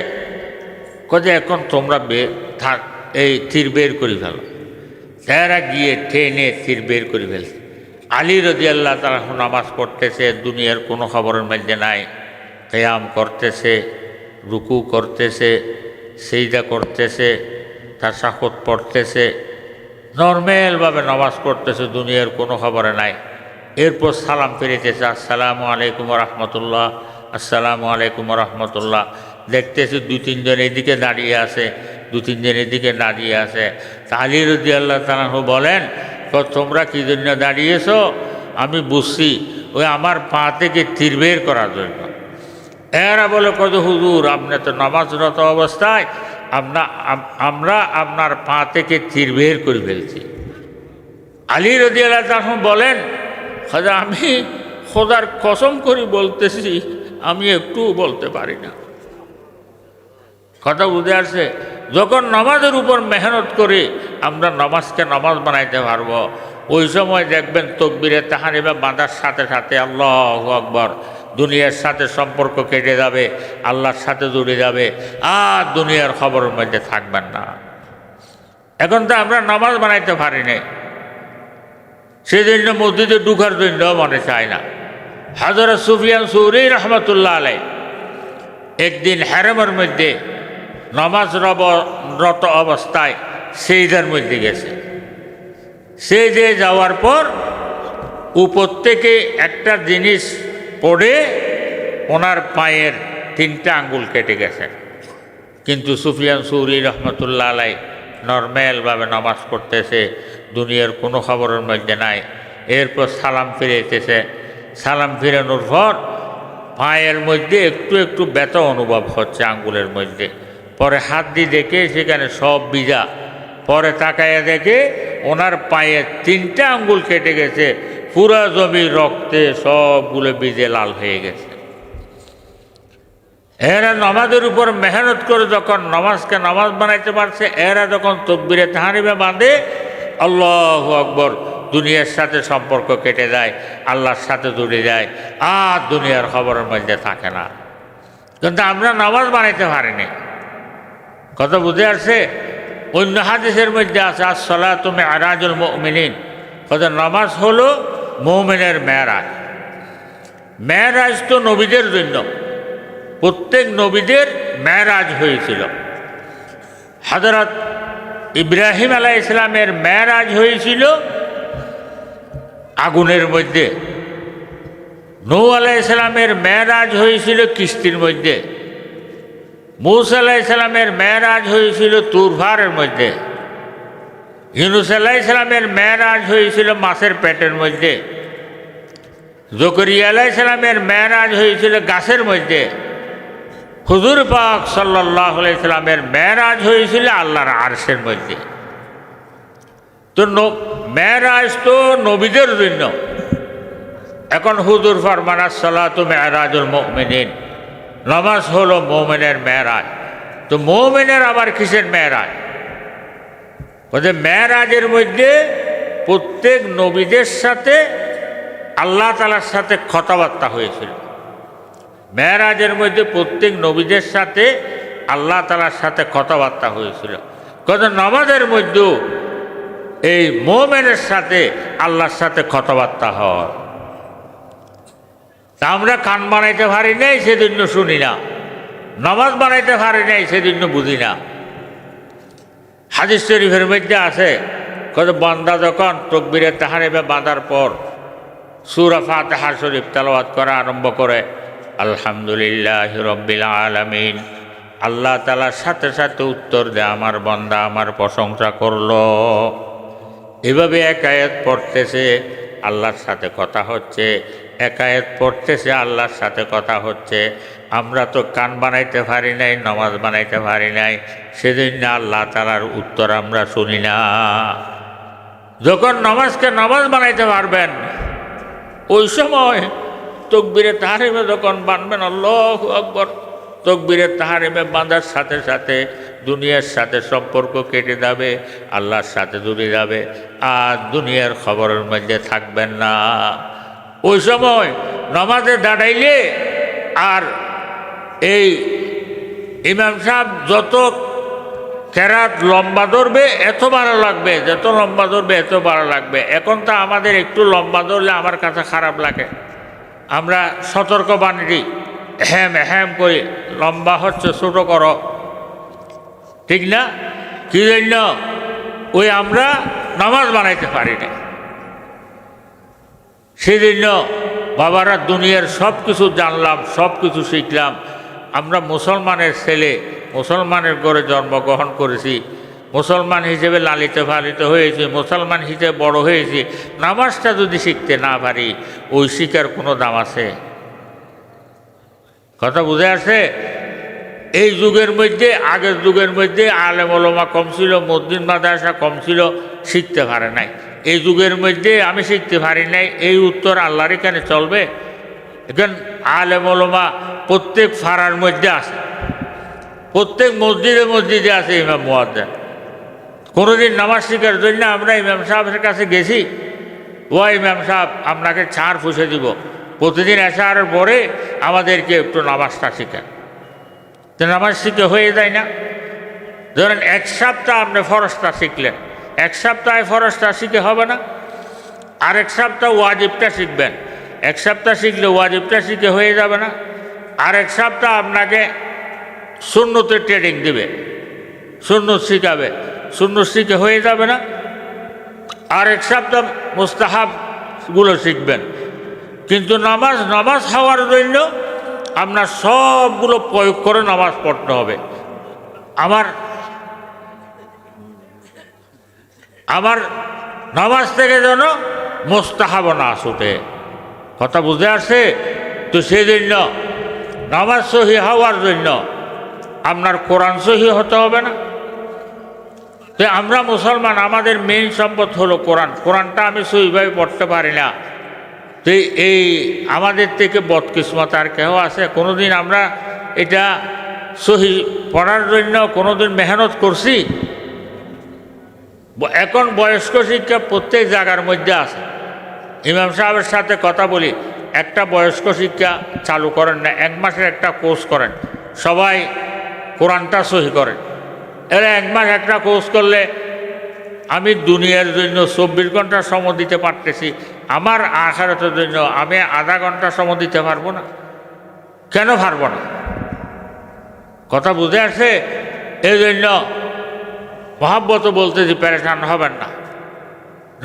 যে এখন তোমরা এই তীর বের করে ফেলো। এরা গিয়ে টেনে তীর বের করে ফেলছে। আলী রাদিয়াল্লাহু তাআলা নামাজ পড়তেছে, দুনিয়ার কোনো খবরের মধ্যে নাই, কিয়াম করতেছে, রুকু করতেছে, সিজদা করতেছে, তাশাহুদ পড়তেছে, নরমালভাবে নামাজ পড়তেছে, দুনিয়ার কোনো খবরে নাই। এরপর সালাম ফিরিতেছে, আসসালামু আলাইকুম রহমতুল্লাহ, আসসালামু আলাইকুম রহমতুল্লাহ। দেখতেছে দুই তিনজন এদিকে দাঁড়িয়ে আছে, দু তিনজন এদিকে দাঁড়িয়ে আছে। আলী রাদিয়াল্লাহু তাআলা বলেন, তোমরা কি জন্য দাঁড়িয়েছ? আমি বুঝছি, ওই আমার পা থেকে তীর বের করার জন্য। এরা বলে কত হুজুর, আপনি তো নামাজরত অবস্থায় আমরা আপনার পা থেকে তীর বের করে ফেলছি। আলী রাদিয়াল্লাহু তাআলা বলেন, আমি খোদার কসম করে বলতেছি, আমি একটুও বলতে পারি না। কথা বুঝে আসছে? যখন নামাজের উপর মেহনত করে আমরা নামাজকে নামাজ বানাইতে পারবো, ওই সময় দেখবেন তাকবীরে তাহরিমা বাঁধার সাথে সাথে আল্লাহু আকবার, দুনিয়ার সাথে সম্পর্ক কেটে যাবে, আল্লাহর সাথে জুড়ে যাবে, আর দুনিয়ার খবরের মধ্যে থাকবেন না। এখন তো আমরা নামাজ বানাইতে পারি না, সেজন্য মসজিদে ঢুকার জন্য মনে চায় না। হযরত সুফিয়ান সৌরি রহমতুল্লাহ আলাইহি একদিন হারামের মধ্যে নামাজরত অবস্থায় সিজদার মধ্যে গেছে। সিজদায় যাওয়ার পর উপর থেকে একটা জিনিস পড়ে ওনার পায়ের 3টা আঙ্গুল কেটে গেছে। কিন্তু সুফিয়ান সৌরি রহমতুল্লাহ আলাইহি নরমালভাবে নামাজ পড়তেছে, দুনিয়ার কোনো খবরের মধ্যে নাই। এরপর সালাম ফিরেতেছে। সালাম ফিরানোর পর পায়ের মধ্যে একটু একটু ব্যথা অনুভব হচ্ছে আঙ্গুলের মধ্যে। পরে হাত দিয়ে দেখে সেখানে সব ভিজা। পরে তাকাইয়া দেখে ওনার পায়ে 3টা আঙ্গুল কেটে গেছে, পুরা জমি রক্তে সবগুলো ভিজে লাল হয়ে গেছে। এরা নামাজের উপর মেহনত করে যখন নামাজকে নামাজ বানাইতে পারছে, এরা যখন তাকবীরে তাহরিমা বাঁধে, আল্লাহু আকবার, দুনিয়ার সাথে সম্পর্ক কেটে যায়, আল্লাহর সাথে জুড়ে যায়, আর দুনিয়ার খবরের মধ্যে থাকে না। কিন্তু আমরা নামাজ বানাইতে পারিনি। কথা বুঝে আসছে? অন্য হাদিসের মধ্যে আছে, আস-সালাতু মি'রাজুল মুমিনিন, কথা নামাজ হলো মুমিনের মেরাজ। মেরাজ তো নবীদের জন্য, প্রত্যেক নবীদের মেরাজ হয়েছিল। হযরত ইব্রাহিম আলাইহিস সালামের মেরাজ হয়েছিল আগুনের মধ্যে, নূহ আলাইহিস সালামের মেরাজ হয়েছিল কিস্তির মধ্যে, মূসা আলাইহিস সালামের মেরাজ হয়েছিল তুর পাহাড়ের মধ্যে, ইউনূস আলাইহিস সালামের মেরাজ হয়েছিল মাছের পেটের মধ্যে। জকরিয়া আলাইহিস সালামের মেরাজ হয়েছিল গাছের মধ্যে, হুজুর পাক সাল্লাল্লাহু আলাইহি সাল্লামের মেরাজ হয়েছিল আল্লাহর আরশের মধ্যে। তো মেরাজ তো নবীদের জন্য। এখন হুজুর ফরমান আসসালাতু মেরাজুল মুমিনিন, নামাজ হলো মুমিনের মেরাজ। তো মুমিনের আবার কিসের মেরাজ? বলছে মেরাজের মধ্যে প্রত্যেক নবীদের সাথে আল্লাহ তাআলার সাথে কথাবার্তা হয়েছিল। মেরাজের মধ্যে প্রত্যেক নবীদের সাথে আল্লাহ তাআলার সাথে কথাবার্তা হয়েছিল। কত নামাজের মধ্যেও এই মুমিনের সাথে আল্লাহর সাথে কথাবার্তা হয়। তা আমরা কান বানাইতে পারি নাই, সেজন্য শুনি না। নামাজ বানাইতে পারি নাই, সেজন্য বুঝি না। হাদিস শরীফের মধ্যে আছে, কত বান্দা যখন তাকবীরে তাহরিমে বাঁধার পর সূরা ফাতিহা শরীফ তেলাওয়াত করা আরম্ভ করে, আলহামদুলিল্লাহি রাব্বিল আলামিন, আল্লাহ তাআলার সাথে সাথে উত্তর দেয়, আমার বান্দা আমার প্রশংসা করলো। এভাবে এক আয়াত পড়তেছে, আল্লাহর সাথে কথা হচ্ছে, এক আয়াত পড়তেছে, আল্লাহর সাথে কথা হচ্ছে। আমরা তো কান বানাইতে পারি নাই, নামাজ বানাইতে পারি নাই, সেজন্য আল্লাহ তাআলার উত্তর আমরা শুনি না। যখন নামাজকে নামাজ বানাইতে পারবেন, ওই সময় তাকবীরে তাহরিমে যখন বাঁধবেন, আল্লাহু আকবার, তাকবীরে তাহরিমে বাঁধার সাথে সাথে দুনিয়ার সাথে সম্পর্ক কেটে যাবে, আল্লাহর সাথে জুড়ে যাবে, আর দুনিয়ার খবরের মধ্যে থাকবেন না। ওই সময় নামাজে দাঁড়াইলে আর এই ইমাম সাহেব যত কেরাত লম্বা ধরবে এত ভালো লাগবে, যত লম্বা ধরবে এত ভালো লাগবে। এখন তো আমাদের একটু লম্বা ধরলে আমার কাছে খারাপ লাগে, আমরা সতর্ক বাণী দিই, হ্যাম হ্যাম করি, লম্বা হচ্ছে ছোটো করো, ঠিক না? কি জন্য? ওই আমরা নামাজ বানাইতে পারি না। সেজন্য বাবারা দুনিয়ার সব কিছু জানলাম, সব কিছু শিখলাম। আমরা মুসলমানের ছেলে, মুসলমানের ঘরে জন্মগ্রহণ করেছি, মুসলমান হিসেবে লালিত পালিত হয়েছি, মুসলমান হিসেবে বড় হয়েছি। নামাজটা যদি শিখতে না পারি, ওই শিখার কোনো দাম আছে? কথা বুঝে আসে? এই যুগের মধ্যে, আগের যুগের মধ্যে আলেম ওলামা কম ছিল, মসজিদ মাদ্রাসা কম ছিল, শিখতে পারে নাই। এই যুগের মধ্যে আমি শিখতে পারি নাই, এই উত্তর আল্লাহর এখানে চলবে? এখন আলেম ওলামা প্রত্যেক ফাড়ার মধ্যে আছে, প্রত্যেক মসজিদে মসজিদে আছে ইমাম মুয়াজ্জিন। কোনোদিন নামাজ শিখার জন্য আমরা ইমাম সাহেবের কাছে গেছি, ও ইমাম সাহেব আপনাকে ছাড় ফুসে দিব, প্রতিদিন আসার পরে আমাদেরকে একটু নামাজটা শিখেন। তো নামাজ শিখে হয়ে যায় না? ধরেন এক সপ্তাহ আপনি ফরজটা শিখলেন, এক সপ্তাহে ফরজটা শিখে হবে না? আরেক সপ্তাহ ওয়াজিবটা শিখবেন, এক সপ্তাহ শিখলে ওয়াজিবটা শিখে হয়ে যাবে না? আরেক সপ্তাহ আপনাকে সুন্নতের ট্রেনিং দিবে, সুন্নত শিখাবে, সুন্নত শিখে হয়ে যাবে না? আরেক সপ্তাহ মুস্তাহাবগুলো শিখবেন। কিন্তু নামাজ হওয়ার জন্য আপনার সবগুলো প্রয়োগ করে নামাজ পড়তে হবে। আমার নামাজ থেকে যেন মুস্তাহাব না ছুটে। কথা বুঝে আসছে? তো সেই জন্য নামাজ সহি হওয়ার জন্য আপনার কোরআন সহি হতে হবে না? তো আমরা মুসলমান, আমাদের মেইন সম্পদ হলো কোরআন। কোরআনটা আমি সহিভাবে পড়তে পারি না, তো এই আমাদের থেকে বদকিসমত আর কেউ আছে? কোনোদিন আমরা এটা সহি পড়ার জন্য কোনোদিন মেহনত করছি? এখন বয়স্ক শিক্ষা প্রত্যেক জায়গার মধ্যে আছে। ইমাম সাহেবের সাথে কথা বলি, একটা বয়স্ক শিক্ষা চালু করেন না, এক মাসের একটা কোর্স করেন, সবাই কোরআনটা সহি করেন। এরা এক মাস একটা কোর্স করলে আমি দুনিয়ার জন্য 24 ঘন্টা সময় দিতে পারতেছি, আমার আখিরাতের জন্য আমি আধা ঘন্টা সময় দিতে পারবো না? কেন পারবো না? কথা বুঝে আসছে? এই জন্য মহাব্বত বলতেছি, পেরেশান হবেন না,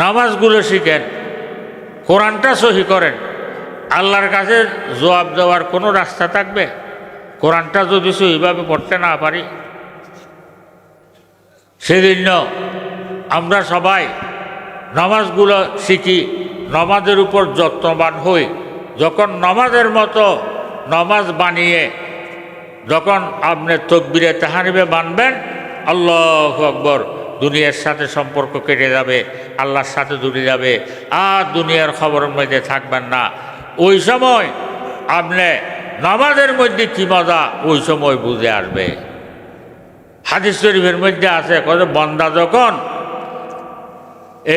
নামাজগুলো শিখেন, কোরআনটা সহি করেন। আল্লাহর কাছে জবাব দেওয়ার কোনো রাস্তা থাকবে কোরআনটা যদি সহিভাবে পড়তে না পারি? সেজন্য আমরা সবাই নামাজগুলো শিখি, নামাজের উপর যত্নবান হই, যখন নামাজের মতো নামাজ বানিয়ে যখন আপনি তকবীরে তাহরিমে বানবেন, আল্লাহু আকবার, দুনিয়ার সাথে সম্পর্ক কেটে যাবে, আল্লাহর সাথে জুড়ে যাবে, আর দুনিয়ার খবরের মধ্যে থাকবেন না। ওই সময় আপনি নামাজের মধ্যে কি মজা ওই সময় বুঝে আসবে। হাদিস শরীফের মধ্যে আছে, কত বান্দা যখন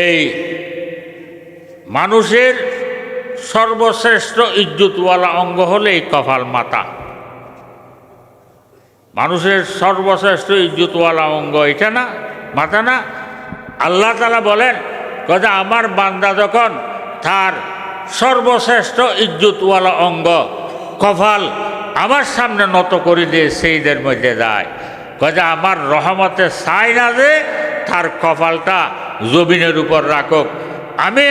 এই মানুষের সর্বশ্রেষ্ঠ ইজ্জতওয়ালা অঙ্গ হলে এই কপাল মাথা, মানুষের সর্বশ্রেষ্ঠ ইজ্জতওয়ালা অঙ্গ এটা না, মাথা না। আল্লাহ তাআলা বলেন, কথা আমার বান্দা যখন তার সর্বশ্রেষ্ঠ ইজ্জতওয়ালা অঙ্গ কপাল আমার সামনে নত করে দিয়ে সেইদের মধ্যে যায়, কথা আমার রহমতে চাই না যে তার কপালটা জমিনের উপর রাখুক, আমি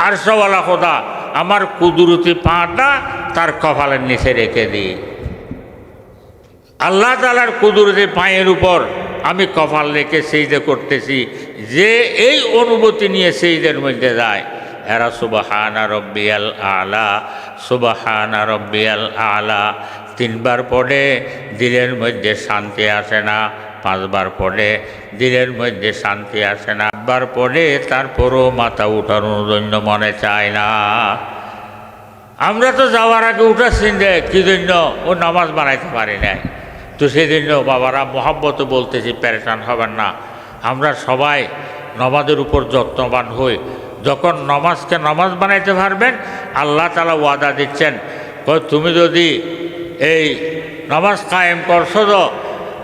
আরশওয়ালা খোদা আমার কুদরতি পাটা তার কপালের নিচে রেখে দিই। আল্লাহ তাআলার কুদরতি পায়ের উপর আমি কপাল রেখে সেইদে করতেছি, যে এই অনুভূতি নিয়ে সেইদের মধ্যে যায়, এরা সুবহানা রব্বিয়াল আলা, সুবহানা রব্বিয়াল আলা 3 বার পড়ে দিলের মধ্যে শান্তি আসে না, 5 বার পড়ে দিলের মধ্যে শান্তি আসে না, 8 বার পড়ে তারপরও মাথা উঠানোর জন্য মনে চায় না। আমরা তো যাওয়ার আগে উঠাচ্ছি যে কি জন্য ও নামাজ বানাইতে পারি নাই, তো সেই জন্য বাবারা মহব্বত বলতেছি, প্যারেশান হবেন না। আমরা সবাই নামাজের উপর যত্নবান হই। যখন নামাজকে নামাজ বানাইতে পারবেন, আল্লাহ তাআলা ওয়াদা দিচ্ছেন, তুমি যদি এই নামাজ কায়েম করছো তো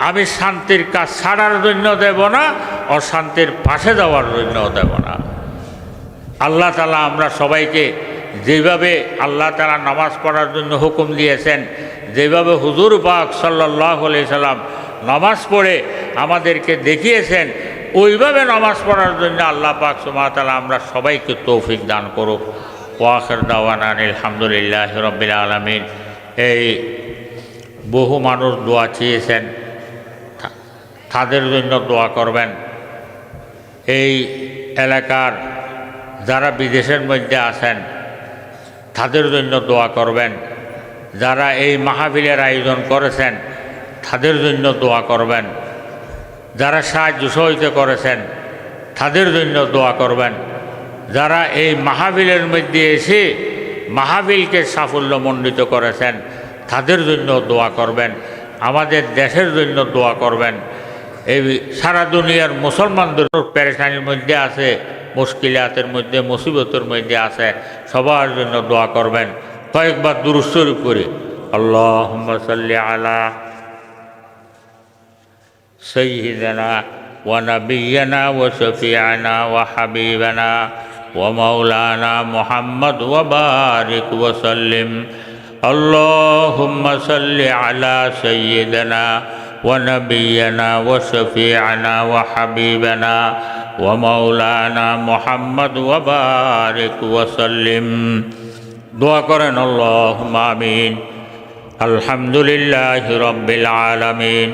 আমি শান্তির কাজ ছাড়ার জন্য দেব না, অশান্তির পাশে যাওয়ার জন্য দেব না। আল্লাহ তাআলা আমরা সবাইকে যেভাবে আল্লাহ তাআলা নামাজ পড়ার জন্য হুকুম দিয়েছেন, যেভাবে হুজুর পাক সাল্লাল্লাহু আলাইহি সাল্লাম নামাজ পড়ে আমাদেরকে দেখিয়েছেন, ওইভাবে নামাজ পড়ার জন্য আল্লাহ পাক সুবহানাহু ওয়া তাআলা আমরা সবাইকে তৌফিক দান করুক। ওয়া আখির দাওয়ানা আলহামদুলিল্লাহি রাব্বিল আলামিন। এই বহু মানুষ দোয়া চেয়েছেন, তাদের জন্য দোয়া করবেন। এই এলাকার যারা বিদেশের মধ্যে আছেন তাদের জন্য দোয়া করবেন। যারা এই মাহফিলের আয়োজন করেছেন তাদের জন্য দোয়া করবেন। যারা সাহায্য সহযোগিতা করেছেন তাদের জন্য দোয়া করবেন। যারা এই মাহফিলের মধ্যে এসে মাহফিলকে সাফল্যমণ্ডিত করেছেন তাদের জন্য দোয়া করবেন। আমাদের দেশের জন্য দোয়া করবেন। এই সারা দুনিয়ার মুসলমানদের পেরেশানির মধ্যে আছে, মুশকিলাতের মধ্যে, মুসিবতের মধ্যে আছে, সবার জন্য দোয়া করবেন। কয়েকবার দুরূদ শরীফ করি, আল্লাহুম্মা সাল্লি আলা সাইয়্যিদিনা ওয়া নাবিয়্যিনা ওয়া শাফি'িনা ওয়া হাবিবানা ওয়া মাওলানা মুহাম্মদ ওয়া বারিক ওয়া সাল্লিম। আল্লাহুম্মা সাল্লি আলা সাইয়্যিদিনা ওয়া নাবিয়্যিনা ওয়া শাফি'িনা ওয়া হাবিবানা ওয়া মাওলানা মুহাম্মদ ওয়া বারিক ওয়া সাল্লিম। দোয়া করেন, আল্লাহুম্মা আমিন। আলহামদুলিল্লাহি রাব্বিল আলামিন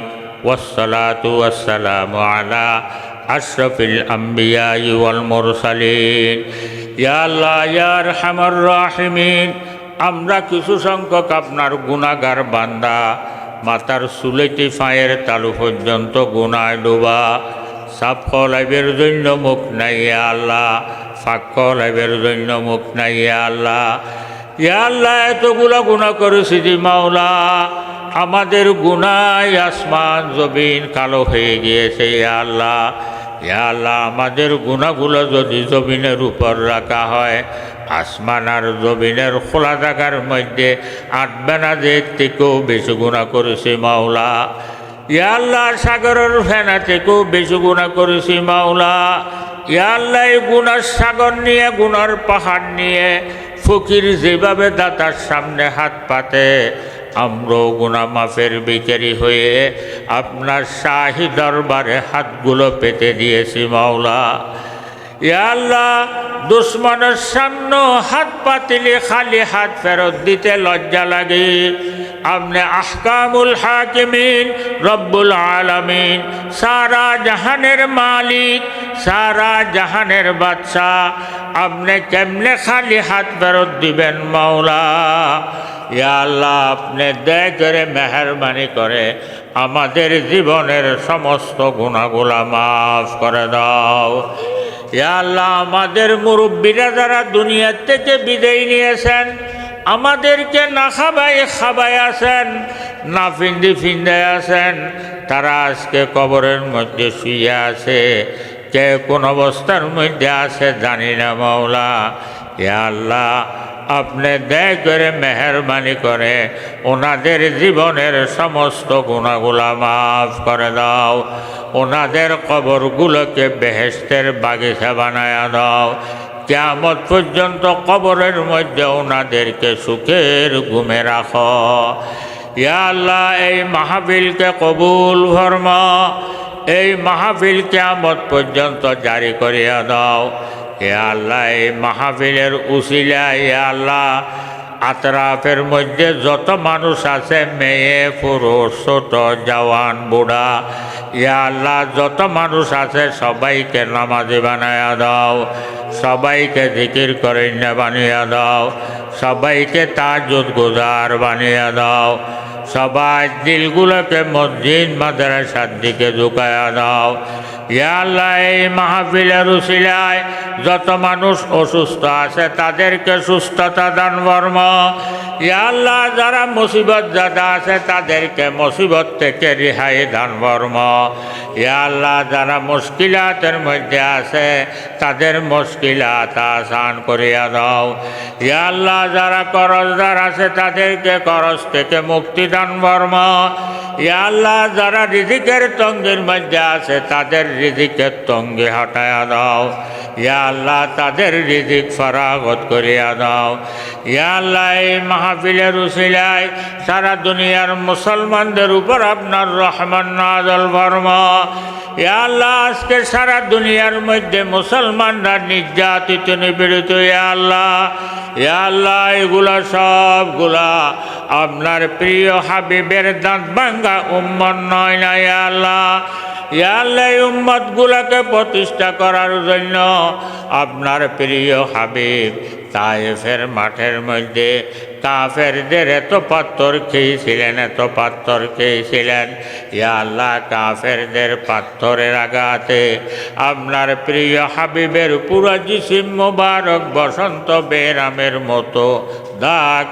ওয়াসসালাতু ওয়াসসালামু আলা আশরাফিল আমবিয়াই ওয়াল মুরসালিন। ইয়া আল্লাহ ইয়া আরহামার রাহিমিন, আমরা কিছু সংখ্যক আপনার গুনাহগার বান্দা, মাথার চুলেতে পায়ের তালু পর্যন্ত গুনায় ডোবা, সাফ কলাইবের জন্য মুখ নাই ইয়া আল্লাহ, ফাঁক কলাইবের জন্য মুখ নাই ইয়া আল্লাহ। ইয়া আল্লাহ এতগুলো গুনাহ করেছি যে মাওলা, আমাদের গুনায় আসমান জমিন কালো হয়ে গিয়েছে ইয়া আল্লাহ। ইয়া আল্লাহ আমাদের গুনাহগুলো যদি জমিনের উপর রাখা হয়, আসমান আর জমিনের খোলা জায়গার মধ্যে আটবে না, যে থেকেও বেশি গুনাহ করেছি মাওলা। ইয়া আল্লাহ সাগরের ফেনা থেকেও বেশি গুনাহ করেছি মাওলা। ইয়া আল্লাহ এই গুনার সাগর নিয়ে, গুনার পাহাড় নিয়ে ফকির যেভাবে দাতার সামনে হাত পাতে, আমরাও গুনাহ মাফের ভিখারি হয়ে আপনার শাহী দরবারে হাতগুলো পেতে দিয়েছি মাওলা। ইয়া আল্লাহ দুশ্মনের সামনে হাত পাতিলে খালি হাত ফেরত দিতে লজ্জা লাগে। আপনি আহকামুল হাকিমিন রব্বুল আলামিন, সারা জাহানের মালিক, সারা জাহানের বাদশাহ, আপনি কেমনে খালি হাত ফেরত দিবেন মাওলা। ইয়া আল্লাহ আপনি দয়া করে মেহেরবানি করে আমাদের জীবনের সমস্ত গুনাহগুলা মাফ করে দাও। ইয়া আল্লাহ আমাদের মুরব্বীরা যারা দুনিয়া থেকে বিদায় নিয়েছেন, আমাদেরকে না খাবাই আছেন, না ফিন্দায় আছেন, তারা আজকে কবরের মধ্যে শুয়ে আছে। কে কোন অবস্থার মধ্যে আছে জানি না মাওলা। ইয়া আল্লাহ আপনি দয়া করে মেহেরবানি করে ওনাদের জীবনের সমস্ত গুনাহগুলা মাফ করে দাও। ওনাদের কবরগুলোকে বেহেশতের বাগিচা বানায়া দাও। কিয়ামত পর্যন্ত কবরের মধ্যে ওনাদেরকে সুখের ঘুমে রাখো। ইয়া আল্লাহ এই মাহফিলকে কবুল ফরমা। এই মাহফিল কিয়ামত পর্যন্ত জারি করিয়া দাও। ইয়া আল্লাহ এই মাহফিলের উসিলা ইয়া আল্লাহ আতরাফের মধ্যে যত মানুষ আছে, মেয়ে পুরুষ ছোট জওয়ান বুড়া, ইয়া আল্লাহ যত মানুষ আছে সবাইকে নামাজি বানায়া দাও, সবাইকে জিকির করে বানিয়ে দাও, সবাইকে তাহাজ্জুদ গুজার বানিয়ে দাও, সবাই দিলগুলোকে মসজিদ মাদ্রাসার দিকে ঝুঁকায়া দাও। ইয়া আল্লাহ এই মাহফিলের উসিলায় যত মানুষ অসুস্থ আছে তাদেরকে সুস্থতা দান ফরমা। ইয়া আল্লাহ যারা মুসিবত জাদা আছে তাদেরকে মুসিবত থেকে রেহাই দান ফরমা। ইয়া আল্লাহ যারা মুশকিলাতের মধ্যে আছে তাদের মুশকিলাত আসান করিয়া দাও। ইয়া আল্লাহ যারা করজদার আছে তাদেরকে করজ থেকে মুক্তি দান ফরমা। ইয়া আল্লাহ যারা রিজিকের তঙ্গের মধ্যে আছে তাদের রিজিকের তঙ্গে হটায়া দাও। ইয়া আল্লাহ তাদের রিজিক ফরাগত করিয়া দাও। ইয়া আল্লাহ এই মাহফিলের উসিলায় সারা দুনিয়ার মুসলমানদের উপর আপনার রহমান নাযিল ফরমা। ইয়া আল্লাহ আজকে সারা দুনিয়ার মধ্যে মুসলমানরা নির্যাতিত নিপীড়িত। ইয়া আল্লাহ এগুলা সবগুলা আপনার প্রিয় হাবিবের দাঁত ভাঙ্গা উম্মত নয় না। ইয়া আল্লাহ এই উম্মতগুলাকে প্রতিষ্ঠা করার জন্য আপনার প্রিয় হাবিব তায়েফের মাঠের মধ্যে কাফেরদের এত পাথর খেয়েছিলেন। ইয়া আল্লাহ কাফেরদের পাথরের আঘাতে আপনার প্রিয় হাবিবের পুরো জিসিম মোবারক বসন্ত বেরামের মতো দাগ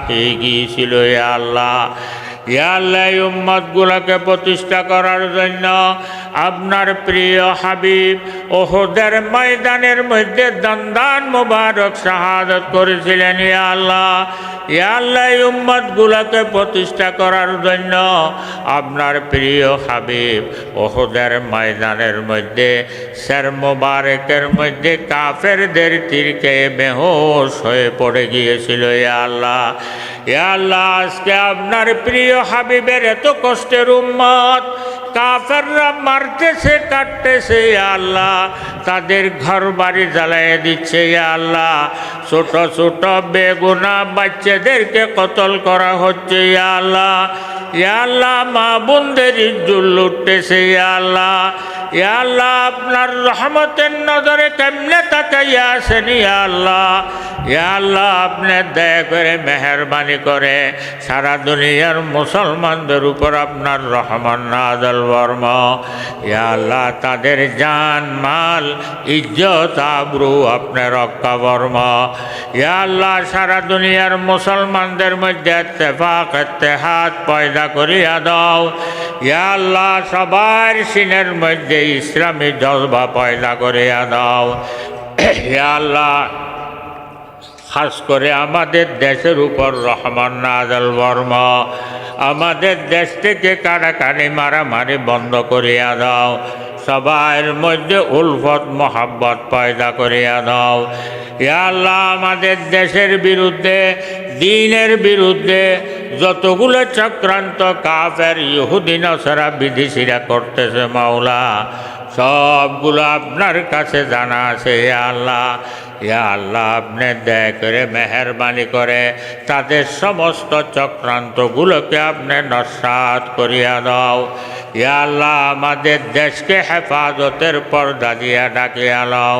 হয়ে গিয়েছিল। ইয়া আল্লাহ এই উম্মতগুলোকে প্রতিষ্ঠা করার জন্য আপনার প্রিয় হাবিব ওহদের ময়দানের মধ্যে দন্দান মোবারক শাহাদত করেছিলেন। ইয়া আল্লাহ এই উম্মতগুলোকে প্রতিষ্ঠা করার জন্য আপনার প্রিয় হাবিব ওহদের ময়দানের মধ্যে শের মোবারকের মধ্যে কাফেরদের তীরকে বেহুশ হয়ে পড়ে গিয়েছিল। ইয়া আল্লাহ আজকে আপনার প্রিয় হাবিবের এত কষ্টের উম্মত কাফেররা মারতেছে কাটতেছে। ইয়া আল্লাহ তাদের ঘর বাড়ি জ্বালাইয়া দিচ্ছে। ইয়া আল্লাহ ছোট ছোট বেগুনা বাচ্চাদেরকে কতল করা হচ্ছে। ইয়া আল্লাহ মা বোনদের ইজ্জত লুটতেছে। ইয়া আল্লাহ আপনার রহমতের নজরে কেমনে তাকাইয়া আছেন। ইয়া আল্লাহ আপনি দয়া করে মেহেরবানি করে সারা দুনিয়ার মুসলমানদের উপর আপনার রহমান নাযিল ফরমা। ইয়া আল্লাহ তাদের জান মাল ইজ্জত আবরু আপনি রক্ষা ফরমা। ইয়া আল্লাহ সারা দুনিয়ার মুসলমানদের মধ্যে ইত্তেফাক ইত্তেহাদ পয়দা করিয়া দাও। ইয়া আল্লাহ সবার সিনের মধ্যে ইসলামী জজবা পয়দা করিয়া দাও। ইয়া আল্লাহ খাস করে আমাদের দেশের উপর রহমান নাযিল ফরমা। আমাদের দেশ থেকে কাড়াকাড়ি মারামারি বন্ধ করিয়া দাও। সবার মধ্যে উলফত মোহাব্বত পয়দা করিয়া দাও। ইয়া আল্লাহ আমাদের দেশের বিরুদ্ধে দ্বীনের বিরুদ্ধে যতগুলো চক্রান্ত কাফের ইহুদি নাসারা বিদেশিরা করতেছে মাওলা সবগুলো আপনার কাছে জানা আছে। ইয়া আল্লাহ আপনি দয়া করে মেহেরবানি করে তাদের সমস্ত চক্রান্তগুলোকে আপনি নস্যাৎ করিয়া দাও। ইয়া আল্লাহ আমাদের দেশকে হেফাজতের পর্দা দিয়া ডাকিয়া দাও।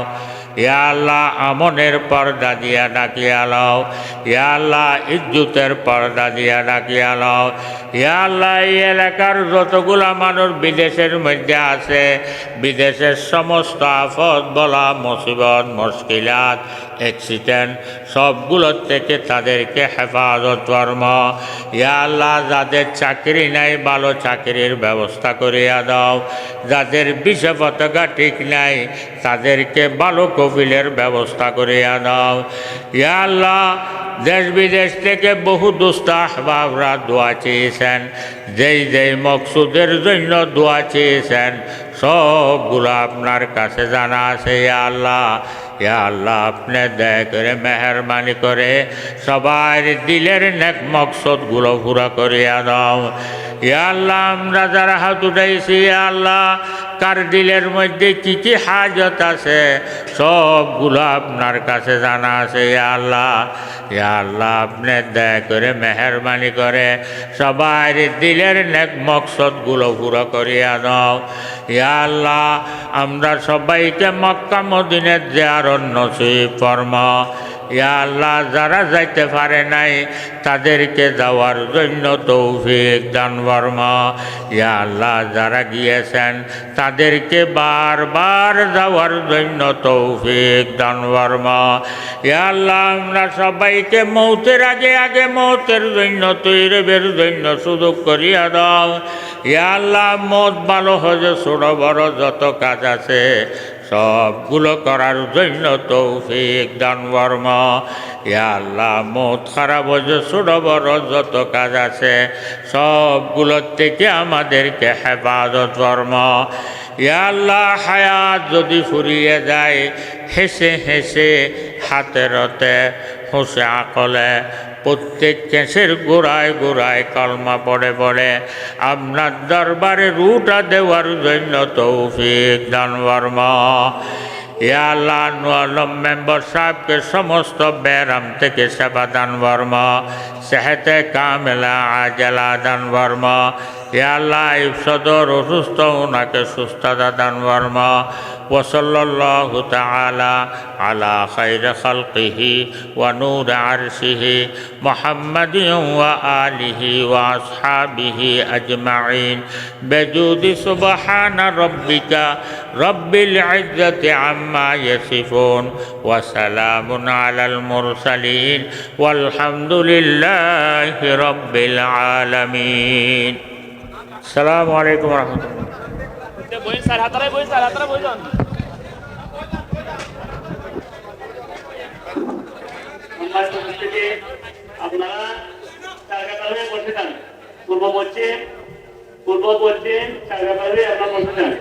ইয়া আল্লাহ আমনের পর্দা দিয়া ডাকিয়া লও, ইয়া আল্লাহ ইজ্জতের পর্দা দিয়া ডাকিয়া লও, ইয়া আল্লাহ এই এলাকার যতগুলা মানুষ বিদেশের মধ্যে আছে, বিদেশের সমস্ত আফত বলা মুসিবত মুশকিলাত অ্যাক্সিডেন্ট সবগুলোর থেকে তাদেরকে হেফাজত ফরম। ইয়া আল্লাহ যাদের চাকরি নাই ভালো চাকরির ব্যবস্থা করিয়া দাও, যাদের বিষয় পতাকা ঠিক নাই তাদেরকে ভালো কফিলের ব্যবস্থা করিয়া দাও। ইয়া আল্লাহ দেশ বিদেশ থেকে বহু দুস্থ আহবাবরা দোয়া চেয়েছেন, যেই যেই মকসুদের জন্য দোয়া চেয়েছেন সবগুলো আপনার কাছে জানা আছে। ইয়া আল্লাহ, ইয়া আল্লাহ আপনি দয়া করে মেহরবানি করে সবার দিলের নেক মকসদগুলো পুরা করিয়া দাও। ইয়া আল্লাহ আমরা যারা হাত উঠাইছি, ইয়া আল্লাহ কার দিলের মধ্যে কি কি হাজত আছে সবগুলো আপনার কাছে জানা আছে। ইয়া আল্লাহ, ইয়া আল্লাহ আপনি দয়া করে মেহরবানি করে সবার দিলের নেক মকসদগুলো পুরা করিয়া দাও। ইয়া আল্লাহ আমরা সবাইকে মক্কা মদিনার জিয়ারত নসিব ফরমা। ইয়া আল্লাহ যারা যাইতে পারে নাই তাদেরকে যাওয়ার জন্য তৌফিক দান ফরমা। ইয়া আল্লাহ যারা গিয়েছেন তাদেরকে বারবার যাওয়ার জন্য তৌফিক দান ফরমা। ইয়া আল্লাহ আমরা সবাইকে মৌতের আগে আগে মৌতের জন্য তৈরিবের জন্য সুযোগ করিয়া দাও। ইয়া আল্লাহ মত ভালো হয়ে ছোট বড় যত কাজ আছে সবগুলো করার জন্য তৌফিক দান ফরমা। ইয়া আল্লাহ মত খারাপ হয়ে ছোট বড় যত কাজ আছে সবগুলোর থেকে আমাদেরকে হেফাজত ফরমা। ইয়া আল্লাহ হায়াত যদি ফুরিয়ে যায় হেসে হেসে হাতের রতে হুঁশে আকলে প্রত্যেক কেসের গোড়ায় গোড়ায় কলমা পড়ে পড়ে আপনার দরবারে রুটা দেওয়ার জন্য তৌফিক দান ফরমা। ইয়া আল্লাহ আলম মেম্বার সাহেবকে সমস্ত ব্যারাম থেকে সেবা দান ফরমা, সেহেতে কামেলা আজলা দান ফরমা। ইয়া আল্লাহ ইফসদর অসুস্থ ওনাকে সুস্থতা দান ফরমা। ওয়াসাল্লাল্লাহু তাআলা আলা খাইরি খালকিহি ওয়া নূরি আরশিহি মুহাম্মাদিন ওয়া আলিহি ওয়া আসহাবিহি আজমাইন বিজুদি সুবহানা রাব্বিকা রব্বিল ইজ্জাতি আম্মা ইয়াসিফুন ওয়া সালামুন আলাল মুরসালিন ওয়ালহামদুলিল্লাহি রাব্বিল আলামিন। আসসালামু আলাইকুম ওয়া রাহমাতুল্লাহ। আপনারা বসে যান, পূর্ব পশ্চিম চার ব্যাপারে আপনারা বসে যান।